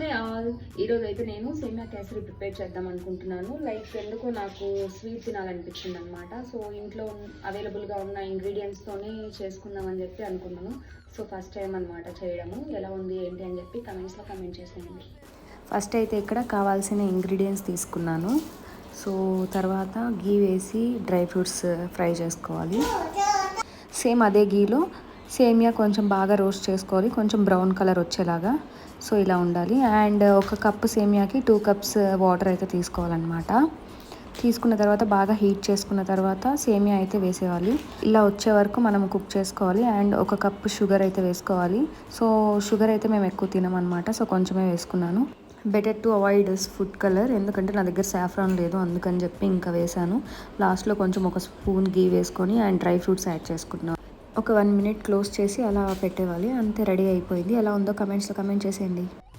Hey all, ఈరోజు అయితే నేను సేమియా కేసరి ప్రిపేర్ చేద్దాం అనుకుంటున్నాను. లైక్ ఎందుకో నాకు స్వీట్ తినాలనిపించింది అనమాట. సో ఇంట్లో అవైలబుల్గా ఉన్న ఇంగ్రీడియంట్స్తోనే చేసుకుందామని చెప్పి అనుకున్నాను. సో ఫస్ట్ టైం అనమాట చేయడము. ఎలా ఉంది ఏంటి అని చెప్పి కమెంట్స్లో కమెంట్ చేసేయండి. ఫస్ట్ అయితే ఇక్కడ కావాల్సిన ఇంగ్రీడియంట్స్ తీసుకున్నాను. సో తర్వాత గీ వేసి డ్రై ఫ్రూట్స్ ఫ్రై చేసుకోవాలి. సేమ్ అదే గీలో సేమియా కొంచెం బాగా రోస్ట్ చేసుకోవాలి, కొంచెం బ్రౌన్ కలర్ వచ్చేలాగా. సో ఇలా ఉండాలి. అండ్ ఒక కప్పు సేమియాకి 2 కప్స్ వాటర్ అయితే తీసుకోవాలన్నమాట. తీసుకున్న తర్వాత బాగా హీట్ చేసుకున్న తర్వాత సేమియా అయితే వేసేయాలి. ఇలా వచ్చే వరకు మనం కుక్ చేసుకోవాలి. అండ్ ఒక కప్పు షుగర్ అయితే వేసుకోవాలి. సో షుగర్ అయితే మేము ఎక్కువ తినమన్నమాట, సో కొంచెమే వేసుకున్నాను. Better to avoid food colour, ఎందుకంటే నా దగ్గర సాఫ్రాన్ లేదు, అందుకని చెప్పి ఇంకా వేసాను. లాస్ట్లో కొంచెం ఒక స్పూన్ గీ వేసుకొని అండ్ డ్రై ఫ్రూట్స్ యాడ్ చేసుకున్నాను. ఒక 1 మినిట్ క్లోజ్ చేసి అలా పెట్టేవాలి. అంతే, రెడీ అయిపోయింది. ఎలా ఉందో కమెంట్స్లో కమెంట్ చేసేయండి.